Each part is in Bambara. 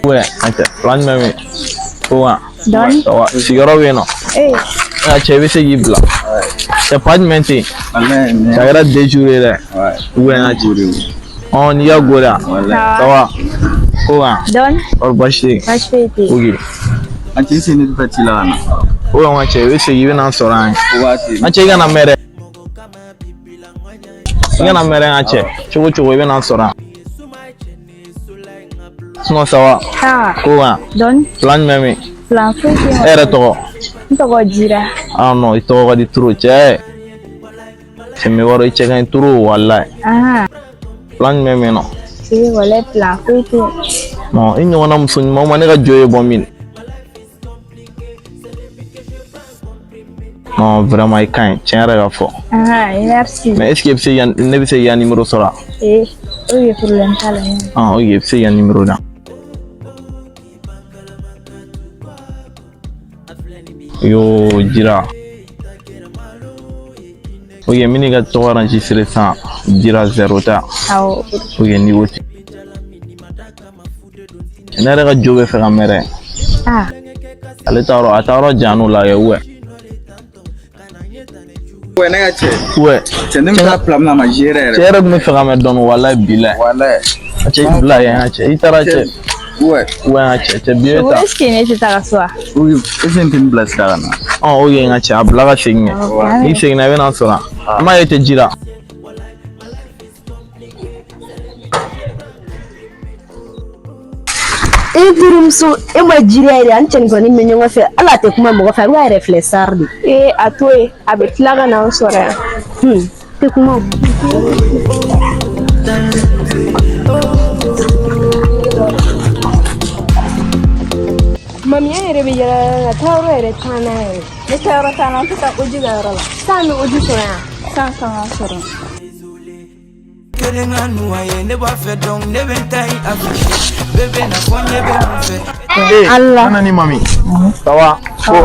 Ouais, attends, plan même. Ouais. Don. Sigaro bueno. Ah, chévere seguir bla. C'est pas de mentir. Ça va déjouer là. Ouais, on y a gola. Ça va. Ouais. Don. Or bashi. Bashi. Oui. Anti sini petit là. Ouais, on chévere seguir dans soran. Anti gana mere. Gana mere anti. Chugo chugo bien dans soran. Sinon ça va. Ah. Ouais. Don. Plan même. Plan fui. Era to. Ntogo jira. Ah no, ito ga di turu che. Se mi waro che ga turu wallahi. Ah. Plan meme no. Si wala plan fui. No, inyo wana musunyi mo mane ga joye bomin. Non, vraiment il quand tiens ga fo. Ah, merci. Mais est-ce que c'est yan ne bi c'est yan numéro sora? Oui, pour l'entala. Ah, oui, c'est yan numéro da. Yo jira. Oye mini ga to enregistrer ça jira 0 ta. Aw. Oye ni woti. Nere ga jobe fe kamere. Ah. Ale ataro janu la ye we. Ouais, nega che. Ouais. C'est même pas plan na ma gérer. Chere me fe kamer don wala bila. Wala. Che bila ya che. Itara che. Ouais. Ouais che bieta. Où est-ce qu'il est ta soir? Oui, c'est une place là. Oh, oye nga che abla ga singe. Ni singe na bena sora. Ma yete jira. Durumso ma jira ire an cen goni menyo nga fe ala te kuma mo fa wa reflexar di atoe abe tlaga na sora te kuma mami ere be yara na tawro ere tana ere ne tawro tana to ta uji ga rala sami uji sora san sora Kelenga nuaye ne ba fe donc ne bentai affiché bébé na fonye be mon fait Allah nani mami sawa ko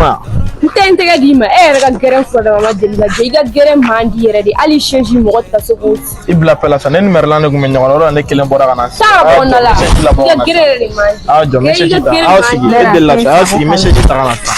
Ntente ga dima ga geren fo da mama jeliga je ga geren mandi yere di ali sheji mo ta so ko ibla pela sa nen merlane ko men nyawalo ne kelen bora kana sa bona la ga geren di mandi ah jo message ta ah sigi e la ta sigi message ta kana ta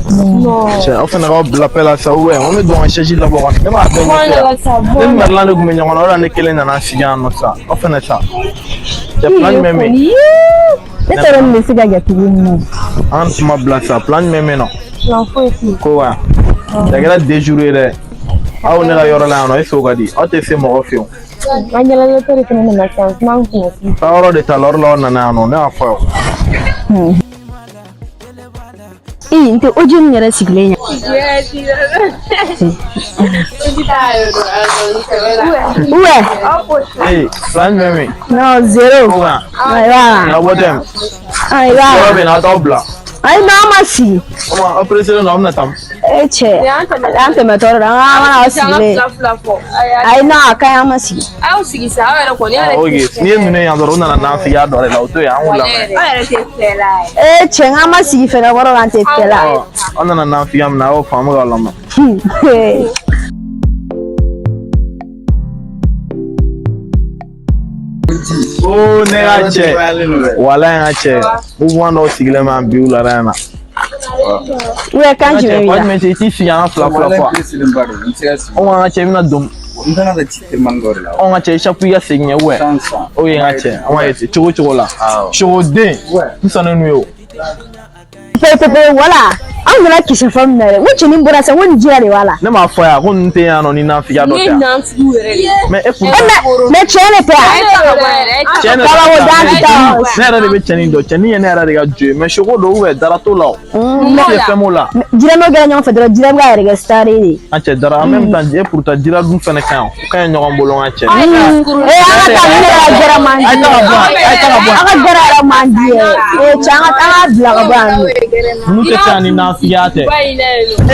No. Cioè, ho fatto la pela sa uwe, on doit chercher la boca. Ne ma be. Ne merlane ko men nyawalo ora ne kelen na sigano sa. Ho fatto sa. Cioè, plan meme. te tere mi siga ga tugu An ma blasa plan meme no. No foi fi. Ko wa. Daga de jour aw ne ga yoro la no eso gadi. O te se mo ofio. Angela le tere kene na chance man ko. Tawro de talor lo na na no ne afo. inte ojin nyara siglenya Hey, plan meme. no zero Na aiwa wotem. aiwa Ko be na dobla. ai mama si Oma operation na omna tam. che ante metoro na mama asile ai na kaya masi Au sigi sa era ko ne Oge, ni mine ya doro na na fi ya doro la auto ya ngula. era te tela che ngama si fe na goro ante tela Ona na fi am na o famu ga lama. Oh, ne ga che. Wala nga che. Buwan do sigile ma bi ula rana. we kanji Che, me kwa ya me che ti fi ya fla fla kwa. O nga che mina dum. Ndana da chite mangorla. O nga che shapu ya signe we. O ye nga che. O ye chugo chugo la. Chugo de. Nsana nuyo. pepe wala an gana kishin fam na wuce nin bura san wani jira ne wala Ne ma fo ya ko nte ya no ni na fi ya do ta. na fu ere Me e fu. me chene ta Chene kala wo dan ta ne era de be cheni do cheni ne era de ga ju me chugo do we dara to la. Ne ye femo la. jira no gara nyon fedra jira ga rega stari ni Ache dara en même temps je pour ta dira dum fene kan nyogon bolon ache. ala ta ne jira man Ai ta ga bo. aga jira man di changa ta bla ga ban Nu te tani na fiate.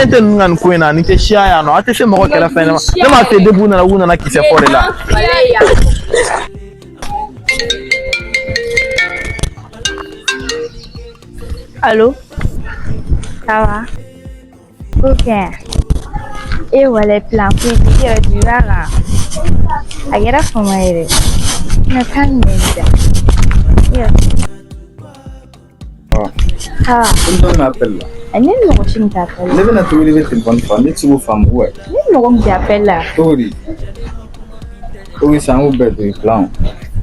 Ente nungan kwena ni te shia ya no ate se mo kala fene ma. Ne ma te debu na wuna na kise fore la. Allô? Ça va? Ok. Et voilà, plan pour dire du là. Agora como ele. Na caneta. Ah. Ton m'appelle là. Ani no chin t'appelle. Ne bɛna tobili bɛ téléphone fa ne ti se k'o faamu ouais. Ni no me t'appelle là. Tori. Tori san ko bɛɛ to i plan.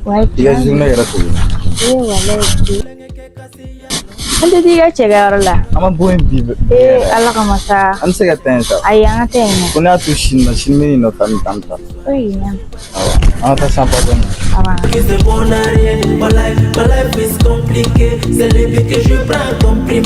Ouais. I ka journée yɛrɛ to. Eh voilà. Ande diga cɛkɛyɔrɔ la. An ma bɔ yen bi. Ala kama sa. An tɛ se ka taa yen sa. Ayi an ka taa yen nɔ. Ko ne y'a to sini na sini bɛ nin nɔfɛ an bɛ taa an bɛ taa. Oyi. An ka taa san ba dɔɔni. My life is compliqué, c'est le but que je prends compris.